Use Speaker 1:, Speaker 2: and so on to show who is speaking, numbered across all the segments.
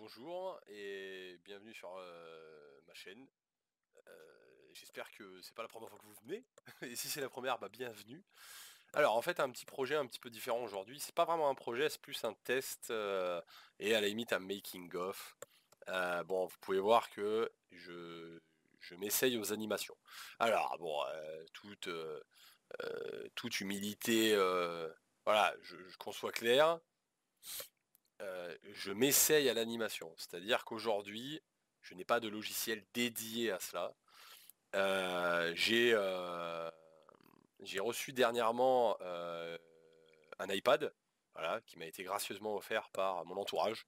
Speaker 1: Bonjour et bienvenue sur ma chaîne. J'espère que c'est pas la première fois que vous venez. Et si c'est la première, bah bienvenue. Alors en fait un petit projet un petit peu différent aujourd'hui. C'est pas vraiment un projet, c'est plus un test et à la limite un making of. Bon, vous pouvez voir que je m'essaye aux animations. Alors bon, toute humilité, voilà, qu'on soit clair. Je m'essaye à l'animation, c'est-à-dire qu'aujourd'hui, je n'ai pas de logiciel dédié à cela. J'ai reçu dernièrement un iPad, voilà, qui m'a été gracieusement offert par mon entourage,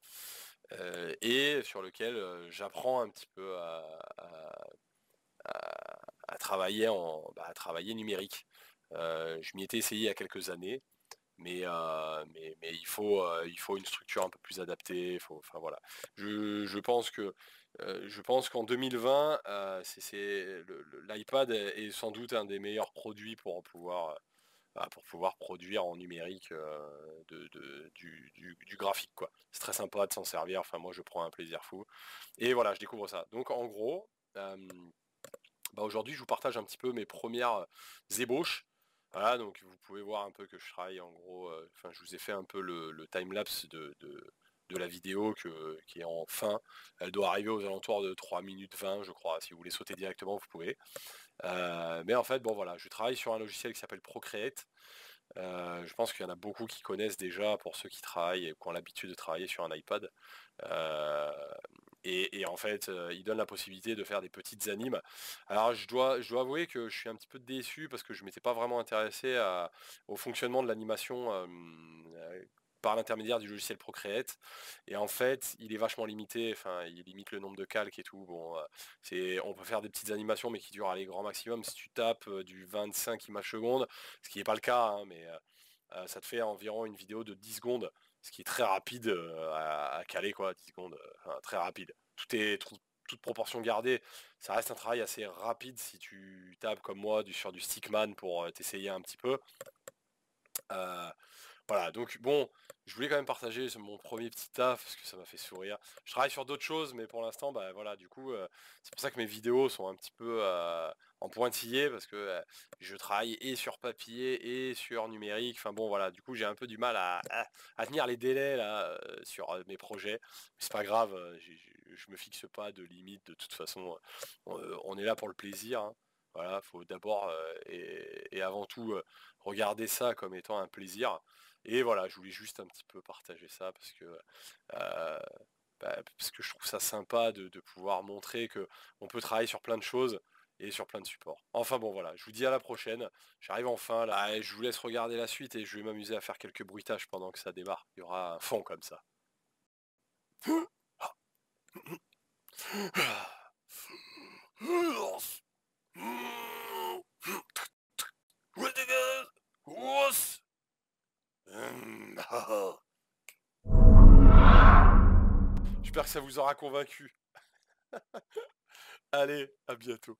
Speaker 1: et sur lequel j'apprends un petit peu à travailler à travailler numérique. Je m'y étais essayé il y a quelques années. Mais il faut une structure un peu plus adaptée. Enfin voilà. Je pense qu'en 2020, l'iPad est sans doute un des meilleurs produits pour pouvoir produire en numérique du graphique, quoi. C'est très sympa de s'en servir. Enfin moi je prends un plaisir fou. Et voilà, je découvre ça. Donc en gros, aujourd'hui je vous partage un petit peu mes premières ébauches. Voilà, donc vous pouvez voir un peu que je travaille en gros, enfin je vous ai fait un peu le timelapse de la vidéo qui est en fin. Elle doit arriver aux alentours de 3 minutes 20 je crois. Si vous voulez sauter directement vous pouvez. Mais en fait bon voilà, je travaille sur un logiciel qui s'appelle Procreate. Je pense qu'il y en a beaucoup qui connaissent déjà pour ceux qui travaillent et qui ont l'habitude de travailler sur un iPad. Euh, et en fait, il donne la possibilité de faire des petites animes. Alors je dois avouer que je suis un petit peu déçu parce que je m'étais pas vraiment intéressé au fonctionnement de l'animation par l'intermédiaire du logiciel Procreate. Et en fait, il est vachement limité, enfin il limite le nombre de calques et tout. Bon, on peut faire des petites animations mais qui durent à les grand maximum. Si tu tapes du 25 images secondes, ce qui n'est pas le cas, hein, mais ça te fait environ une vidéo de 10 secondes, ce qui est très rapide à caler, quoi, 10 secondes, enfin, très rapide. Toute proportion gardée, ça reste un travail assez rapide si tu tapes comme moi sur du Stickman pour t'essayer un petit peu. Euh, voilà, donc bon, je voulais quand même partager mon premier petit taf parce que ça m'a fait sourire. Je travaille sur d'autres choses, mais pour l'instant, bah voilà, du coup, c'est pour ça que mes vidéos sont un petit peu en pointillé parce que je travaille et sur papier et sur numérique. Enfin bon, voilà, du coup, j'ai un peu du mal à tenir les délais là sur mes projets. Mais c'est pas grave, je me fixe pas de limite de toute façon. On est là pour le plaisir, hein. Voilà, faut d'abord et avant tout regarder ça comme étant un plaisir. Et voilà, je voulais juste un petit peu partager ça euh, parce que je trouve ça sympa de pouvoir montrer que on peut travailler sur plein de choses et sur plein de supports. Enfin bon voilà, je vous dis à la prochaine. J'arrive enfin là, et je vous laisse regarder la suite et je vais m'amuser à faire quelques bruitages pendant que ça démarre. Il y aura un fond comme ça. J'espère que ça vous aura convaincu. Allez, à bientôt.